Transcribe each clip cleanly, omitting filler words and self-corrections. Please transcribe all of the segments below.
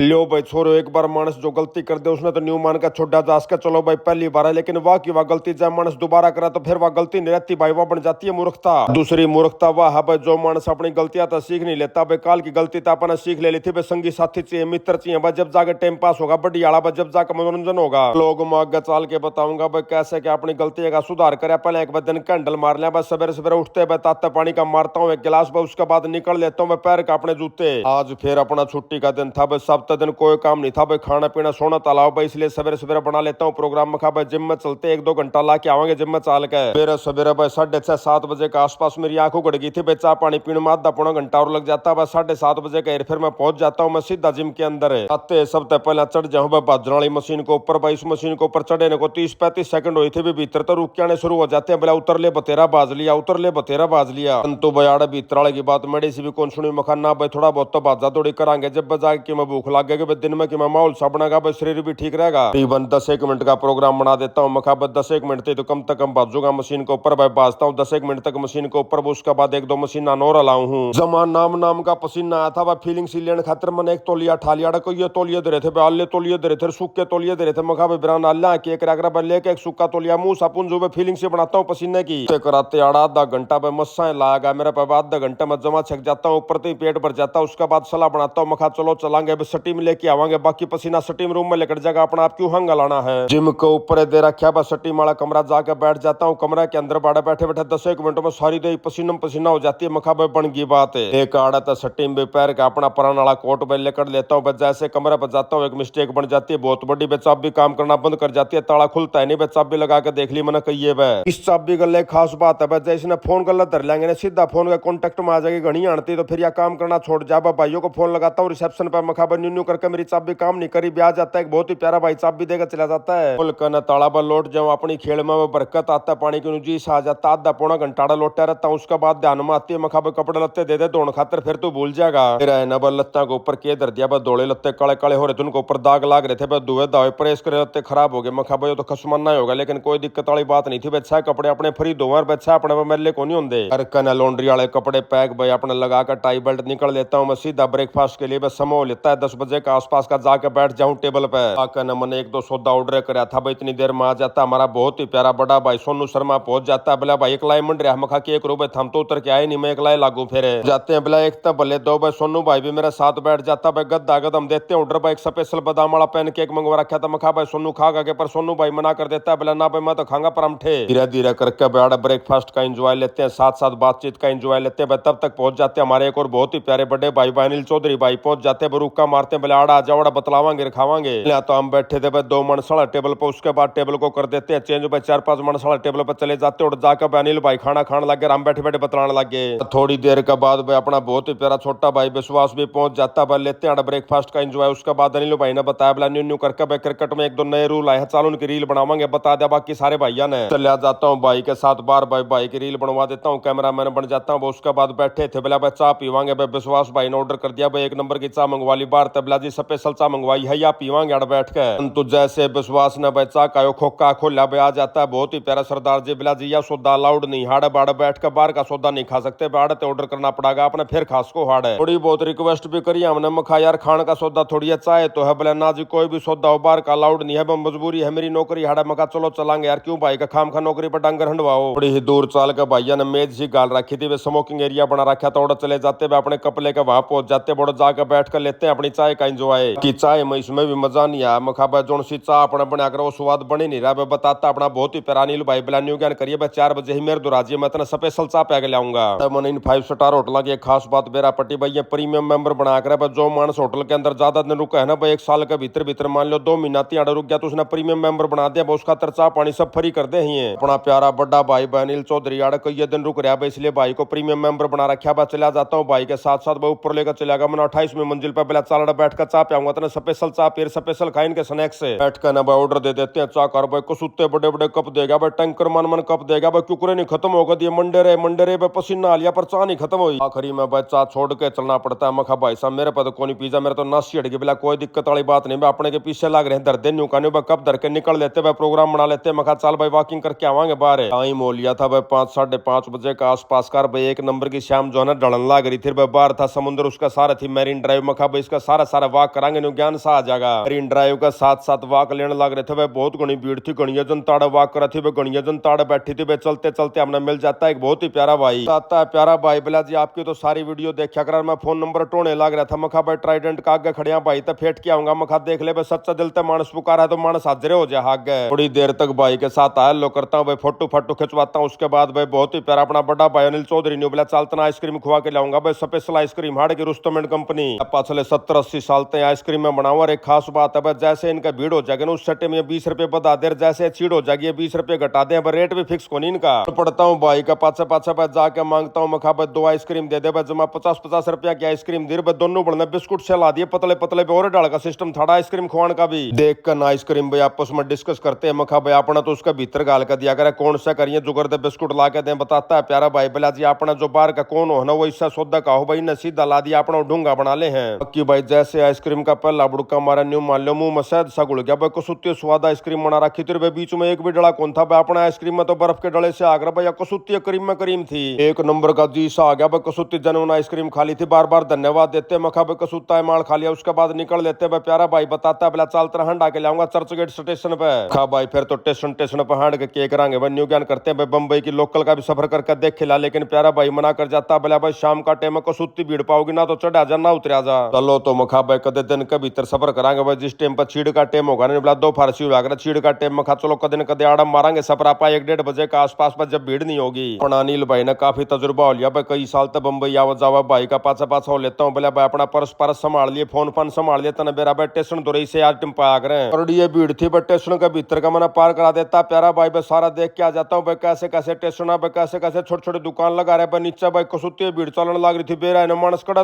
लो भाई छोरो, एक बार मानस जो गलती कर दे उसने तो न्यू मान का छोड़ा जा सके, चलो भाई पहली बार है, लेकिन वाह की वाह गलती जब मानस दोबारा करा तो फिर वह गलती नहीं रहती भाई, वह बन जाती है मूर्खता। दूसरी मूर्खता वाह है भाई जो मानस अपनी गलतियां तो सीख नहीं लेता भाई, काल की गलती तो अपने सीख ले ली थी भाई, संगी साथी चाहिए, मित्र चाहिए भाई, जब जाके टाइम पास होगा बढ़िया वाला भाई, जब जाकर मनोरंजन होगा। लोग मैं आगे चाल के बताऊंगा भाई कैसे क्या अपनी गलती का सुधार करे। पहले एक बार दिन कैंडल मार लिया भाई, सवेरे सवेरे उठते भाई ताते पानी का मारता हूँ एक गिलास भाई, उसके बाद निकल लेता हूँ पैर का अपने जूते। आज फिर अपना छुट्टी का दिन था भाई, सप्ताह दिन कोई काम नहीं था भाई, खाना पीना सोना तालाब भाई, इसलिए सवेरे सवेरे बना लेता हूँ प्रोग्राम में खा भाई, जिम में चलते 1-2 घंटा ला के आवांगे जिम में चाल के। फिर सवेरे भाई 6:30-7 बजे के आसपास मेरी आंख उगड़ गई थी भाई, चाय पानी पीने में आधा पौना घंटा और लग जाता है। 7:30 बजे का फिर मैं पहुंच जाता हूँ मैं सीधा जिम के अंदर। आते सबसे पहले चढ़ जाऊँ भाई भाजने वाली मशीन के ऊपर भाई, इस मशीन के ऊपर चढ़े को 30-35 सेकंड हुई थी, भीतर तो रुक के आने शुरू हो जाते हैं, बोला उतर ले बतेरा बाज लिया, उतर ले बतेरा बाज लिया। तो बयाड़ भीतर वाले की बात मेरी सी भी कौन सुनी, मखाना भाई थोड़ा बहुत तो बाजा दौड़ी करांगे, जब बजा के मैं भूख लग गई दिन में कि मैं माहौल सा बनेगा भाई, शरीर भी ठीक रहेगा। तकरीबन 10-1 मिनट का प्रोग्राम बना देता हूँ मखा, 10-1 मिनट तो कम से कम बाजूगा मशीन के ऊपर भाई, बाजता हूँ 10-1 मिनट तक मशीन के ऊपर, उसके बाद 1-2 मशीना नोर हलाऊ हूँ। जमा नाम का पसीना आया था भाई, फीलिंग सी लेने खातिर मैंने एक तौलिया ठा लिया, को ये तौलिए दे रहे थे आले तौलिए दे रहे थे, सूखे तौलिए दे रहे थे, मखा भाई बिरान अल्लाह के एक रगड़ा लेके एक सूखा तौलिया मुंह सापुन जो फीलिंग से बनाता हूँ पसीने की। कराते आधा घंटा भाई मस्सा लागा मेरे पे, आधा घंटा में जमा छक जाता हूँ, ऊपर तो पेट भर जाता है, उसके बाद सलाह बनाता हूँ मखा चलो चलांगे सटीम लेके आवांगे, बाकी पसीना सटीम रूम में लेकर जाएगा, अपना आप क्यों हंग लाना है। जिम के ऊपर दे रखा बस सटीम वाला कमरा, जाकर बैठ जाता हूँ कमरा के अंदर, बाड़ा बैठे बैठे 10-1 मिनट में सारी दे पसीना पसीना हो जाती है मखा भाई, बन गई बात है। एक आड़ा था सटीम भी पैर का अपना पुराना वाला कोट भाई लेकर लेता हूँ, जैसे कमरे पर जाता हूँ एक मिस्टेक बन जाती है बहुत बड़ी, चाबी काम करना बंद कर जाती है, ताला खुलता है नहीं, चाबी लगा के देख ली मैंने कही है। इस चाबी गले खास बात है जैसे इसने फोन गलत धर लेंगे सीधा फोन का कॉन्टेक्ट में आ जाएगी घनी आंटी, तो फिर यह काम करना छोड़ जा। भाइयों को फोन लगाता हूँ रिसेप्शन पर, मखा भाई न्यू करके मेरी चाबी काम नहीं करी, ब्याह जाता है बहुत ही प्यारा भाई चाबी देकर चला जाता है। फुल कन ताला पर लौट जाऊँ अपनी खेल में, वो बरकत आता पानी की नुजी आ जाता, आधा पौना घंटा लौटा रहता हूँ, उसके बाद ध्यान में आती है मखा भाई कपड़े लत्ते दे दे धोने खातर, फिर तू भूल जाएगा। फिर है ना लत्ता के ऊपर के धर दिया बस, दौड़े लत्ते काले काले हो रहे थे, उनके ऊपर दाग लाग रहे थे बस, दुए दावे प्रेस करे लत्ते खराब हो गए, मखा भाई तो खसमाना होगा, लेकिन कोई दिक्कत वाली बात नहीं थी, अच्छा कपड़े अपने फ्री धोवर बच्चा अपने मेले को नहीं होंगे। हर कन लॉन्ड्री वाले कपड़े पैक भाई अपने लगाकर टाई बेल्ट निकल लेता हूँ मैं सीधा ब्रेकफास्ट के लिए, बस समय हो लेता है 10 बजे के आसपास का, जाकर बैठ जाऊँ टेबल पे। आकर मैंने 1-2 सौदा ऑर्डर कराया था भाई, इतनी देर में आ जाता हमारा बहुत ही प्यारा बड़ा भाई सोनू शर्मा पहुंच जाता है, बोला भाई एक लाई मंड रहा मखा के 1 रुपए थम तो उतर के आए नहीं, मैं एक लाई लागू फिर जाते हैं, बोला एक तब भले 2 भाई, सोनू भाई भी मेरे साथ बैठ जाता भाई, गद्दा गदम देते ऑर्डर भाई, एक स्पेशल बादाम वाला पैन केक मंगवा रखा था मखा भाई, सोनू खागा के, पर सोनू भाई मना कर देता है, बोला ना भाई मैं तो खाऊंगा परांठे। धीरे धीरे करके बड़ा ब्रेकफास्ट का एंजॉय लेते हैं, साथ साथ बातचीत का एंजॉय लेते हैं, तब तक पहुंच जाते हैं हमारे एक और बहुत ही प्यारे बड़े भाई अनिल चौधरी भाई पहुंच जाते हैं, रुक्का मारते हैं, बोले आड़ा आ जाओ बतलावांगे खावांगे। तो हम बैठे थे भाई 2 मनसाला टेबल पर, उसके बाद टेबल को कर देते हैं चेंज भाई, 4-5 मनसाला टेबल पर चले जाते और जाकर अनिल भाई खाना खाने लगे, हम बैठे बैठे बतलाने लगे। थोड़ी देर के बाद भाई अपना बहुत ही प्यारा छोटा भाई विश्वास भी पहुंच जाता भाई, लेते हैं ब्रेकफास्ट का एंजॉय। उसके बाद अनिल भाई ने बताया बोला न्यू करके भाई क्रिकेट में 1-2 नए रूल आए हैं, चालू उनकी रील बनावांगे, बता दिया बाकी सारे भाइयों ने। चलिया जाता हूँ भाई के साथ बार भाई की रील बनवा देता हूँ, कैमरा मैन बन जाता हूँ। उसके बाद बैठे थे बोला भाई चाय पीवांगे भाई, विश्वास भाई ने ऑर्डर कर दिया भाई 1 नंबर की चाय मंगवा ली, बार तबला जी स्पेशल चाय मंगवाई है या पीवांगे अड़ बैठ के। तो जैसे विश्वास ने भाई चाय का खोखा खोला भाई, आ जाता है बहुत ही प्यारा सरदार जी, बोला जी या सौदा अलाउड नहीं, हाड़ बाड़ बैठ कर बाहर का सौदा नहीं खा सकते, बाड़ तो ऑर्डर करना पड़ेगा अपने, फिर खास को हाड़ है। थोड़ी बहुत रिक्वेस्ट भी करी हमने, मखा यार खान का सौदा थोड़ी है, चाय तो है, बोले ना जी कोई भी सौदा हो बाहर का अलाउड नहीं है, मजबूरी है मेरी नौकरी हाड़ा, मखा चलो चलांगे यार, क्यों भाई का खाम खा नौकरी पर डांगर हंडवाओ। थोड़ी ही दूर चाल का भाइया ने मेज ही गाल रखी थी, वे स्मोकिंग एरिया बना रखा था, चले जाते वे अपने कप लेकर वहां पहुंच जाते, बड़ो जाकर बैठ कर लेते हैं अपनी चाय का एंजॉय। की चाय में इसमें भी मजा नहीं आया मखा भाई, जो सी चाय अपना बना कर वो स्वाद बने नहीं रहा, बताता अपना बहुत ही प्यारा अनिल भाई बिलान्यू ज्ञान करिए भाई, 4 बजे ही मेरे दुराजी मैं इतना स्पेशल चाय पैक लाऊंगा। तब मैंने इन 5 स्टार होटल की खास बात बेरा पट्टी भाई, प्रीमियम मेंबर बना कर जो मानस होटल के अंदर ज्यादा दिन रुका है ना भाई, 1 साल के भीतर मान लो 2 महीना तिहाड़ा रुक गया तो उसने प्रीमियम मेंबर बना दिया, उसका चाय पानी सब फ्री कर दे ही है। अपना प्यारा बड़ा भाई अनिल चौधरी आड़ कई दिन रुक रहा है, इसलिए भाई को प्रीमियम मेंबर बना रखा है। चला जाता हूँ भाई के साथ साथ भाई ऊपर लेकर चला गया, मैंने 28वीं मंजिल पर पहले चालड़ा बैठ कर चाय पियाऊंगा, तो स्पेशल चाय फिर स्पेशल खाइन के स्नैक्स से बैठ कर ना भाई ऑर्डर दे देते हैं चाय कर भाई, कुछ बड़े बड़े कप देगा भाई, टैंकर मन कप देगा भाई, कुकरे नहीं खत्म होगा दिए मंडे रे पसीना आ लिया पर चाय नहीं खत्म हुई, आखिरी में भाई चाय छोड़ के चलना पड़ता है। मखा भाई साहब मेरे पर कोई पिज्जा मेरे तो नासी हट गई, बोला कोई दिक्कत वाली बात नहीं, अपने के पीछे लग रहे हैं दर्दे न्यू का कब धर के निकल लेते भाई, प्रोग्राम बना लेते। मखा चल भाई वॉकिंग करके आवांगे बाहर, टाइम हो लिया था भाई 5-5:30 बजे का आसपास कर भाई, 1 नंबर की शाम जो है ना ढलन लाग रही थी भाई, बाहर था समुद्र उसका सारा थी मैरीन ड्राइव, मखा भाई इसका सारा सारा वाक करांगे न्यू ज्ञान सा आ जाएगा। मरीन ड्राइव का साथ साथ वाक लेने लग रहे थे भाई, बहुत घनी भीड़ थी, गणिया जनता वाक कर थी, गणिया जनता बैठी थी। चलते चलते हमने मिल जाता है एक बहुत ही प्यारा भाई, आता है प्यारा भाई। बोला जी आपकी तो सारी वीडियो देखा कर, मैं फोन नंबर टोने लग रहा था। मखा भाई ट्राइडेंट का आगे खड़िया भाई तो फेट के आऊंगा। मखा देख ले भाई सच्चा दिल से मानस पुकारा है तो मानस हाजरे हो जाए। हाग गए थोड़ी देर तक भाई के साथ आया लो करता हूँ भाई, फोटो फाटो खिंचवाता हूँ। उसके बाद भाई बहुत ही प्यारा अपना बड़ा भाई अनिल चौधरी ने बोला चलतना आइसक्रीम खुआ के लाऊंगा भाई, स्पेशल आइसक्रीम हाड़ की रुस्तम एंड कंपनी। पिछले 70-80 साल तक आइसक्रीम में बनाऊंगा। एक खास बात है भाई, जैसे इनका भीड़ हो जाएगा ना उस सट्टे में 20 रुपए बता दे, जैसे चीड़ हो जाएगी 20 रुपए घटा दे। रेट भी फिक्स को नहीं इनका। तो पढ़ता हूँ भाई का पाछा पाछा भाई जाके मांगता हूँ। मखा भाई 2 आइसक्रीम दे दे भाई, जमा 50-50 रुपया की आइसक्रीम दे भाई। दोनों बढ़ने बिस्कुट से ला दिए पतले पतले पे, और डाल का सिस्टम था आइसक्रीम खुआन का भी। देख कर ना आइसक्रीम भाई आपस में डिस्कस करते हैं। मखा भाई अपना तो उसका भीतर गाल कर दिया करे, कौन सा करिए जुगर दे बिस्कुट ला के दे। बताता है प्यारा भाई, बोला जी अपना जो बाहर का कौन हो ना वो इससे सौदा का हो भाई, न सीधा ला दिया अपना ढूंगा बना ले हैं। कि भाई जैसे आइसक्रीम का पहला बुड़का मारा न्यू मान लो मुंह में शहद सा घुल गया भाई। कसुत्ती स्वाद आइसक्रीम बना रखी थी भाई, बीच में एक भी डला कौन था भाई। अपना आइसक्रीम में तो बर्फ के डले से आगरा भाई, कसुत्ती क्रीम में क्रीम थी। एक नंबर का जी सा आ गया भाई। कसुत्ती जनवन आइसक्रीम खा ली थी, बार बार धन्यवाद देते। मखा भाई कसुत्ता माल खा लिया, उसके बाद निकल लेते भाई। प्यारा भाई बताता है बोला चलता हंडा के लाऊंगा चर्च गेट स्टेशन पे। खा भाई फिर तो स्टेशन स्टेशन पर हांड के केक रांगे भाई, न्यू ज्ञान करते हैं भाई। बम्बई की लोकल का भी सफर करके देख खिला, लेकिन प्यारा भाई मना कर जाता। बोला भाई शाम का टाइम कसुत्ती भीड़ पाओगी ना तो चढ़ा जा ना उतरा जा। चलो तो मखा भाई कदे दिन के भीतर सफर करांगे भाई, जिस टाइम पर चीड़ का टाइम होगा ना। बोला 2 फारसी हुआ चीड़ का टाइम मखा चलो कदे न कदे आड़म मारेंगे सपरापा 1-1:30 बजे के आसपास पर, जब भीड़ नहीं होगी। अपना अनिल भाई ने काफी तजुर्बा हो लिया भाई, कई साल तक बम्बई आवा जावा भाई का पाछा पाछा हो लेता हूँ। बोला भाई अपना पर्स परस संभाल लिए, फोन फान संभाल लिया तने बेरा भाई। स्टेशन दुरई से आज टिम पाया करें और ये भीड़ थी भाई, स्टेशन के भीतर का मैंने पार करा देता। प्यारा भाई भाई सारा देख के आ जाता हूँ भाई, कैसे कैसे स्टेशन है, कैसे कैसे छोटे छोटे दुकान लगा रहे भाई। नीचे भाई कसुत्ती भीड़ चलने लग रही थी। बेरा है मानस कड़ा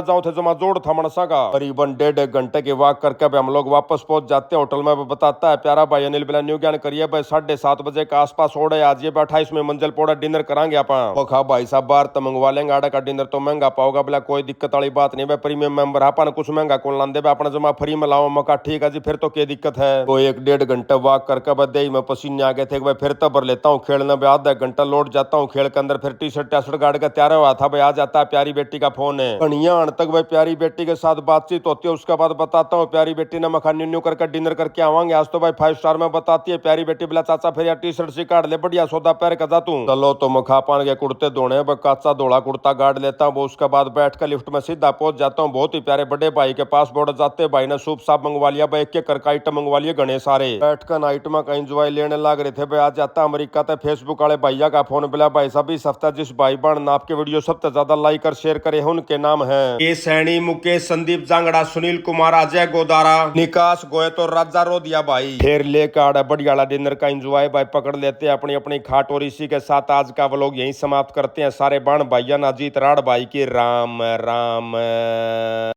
जाऊँ थे जमा जोड़ था मनसा का। करीबन 1.5 घंटे की वॉक करके हम लोग वापस पहुंच जाते हैं होटल में। बताता है प्यारा भाई अनिल बिला न्यू ज्ञान करिए भाई 7:30 बजे के आसपास ओढ़े आज ये 28 में मंजिल पोड़ा डिनर करांगे अपन। खा भाई साहब बाहर तो मंगवा लेंगे, आड़ा का डिनर तो महंगा पाओगा। बोला कोई दिक्कत वाली बात नहीं भाई, प्रीमियम मेंबर अपन कुछ महंगा कौन लांदे भाई, अपना जमा फ्री में लाओ। मौका ठीक है जी, फिर तो क्या दिक्कत है। तो 1-1.5 घंटे वॉक करके भाई दही में पसीने आ गए थे भाई। फिर तो भर लेता हूँ खेलने में, आधा घंटा लौट जाता हूँ खेल के अंदर। फिर टी शर्ट गाड़ के तैयार हुआ था भाई, आ जाता है प्यारी बेटी का फोन है। कनिया तक भाई प्यारी बेटी के साथ बातचीत होती है। उसके बाद बताता हूँ प्यारी बेटी ने मखा न्यू करके डिनर करके आवांगे आज तो भाई 5 स्टार में। बताती है प्यारी बेटी, बोला चाचा फिर यार टी शर्ट सी काट ले, बढ़िया सौदा पैर का जा तू। चलो तो मखा पान के कुर्ते धोने काचा धोला कुर्ता गाड़ लेता हूँ। उसके बाद बैठ कर लिफ्ट में सीधा पहुंच जाता हूँ बहुत ही प्यारे बड़े भाई के पास। बोर्ड जाते भाई ने सूप साफ मंगवा लिया भाई, एक करके आइटम मंगवा लिए घने सारे। बैठ कर नाइट में कहीं एंजॉय लेने लग रहे थे भाई। आज जाता अमेरिका थे फेसबुक वाले भैया का फोन, बोला भाई साहब इस हफ्ता जिस भाई बहन ने आपके वीडियो सबसे ज्यादा लाइक और शेयर करे हैं उनके नाम है के सैनी, मुकेश, संदीप जांगड़ा, सुनील कुमार, अजय गोदारा, निकास गोयत और राजा रोदिया भाई। फिर लेकर आड़ा बढ़िया डिनर का एंजॉय भाई पकड़ लेते हैं अपनी अपनी खाट। और इसी के साथ आज का व्लॉग यहीं समाप्त करते हैं। सारे बाण भाइया नाजीत राड़ भाई की राम राम।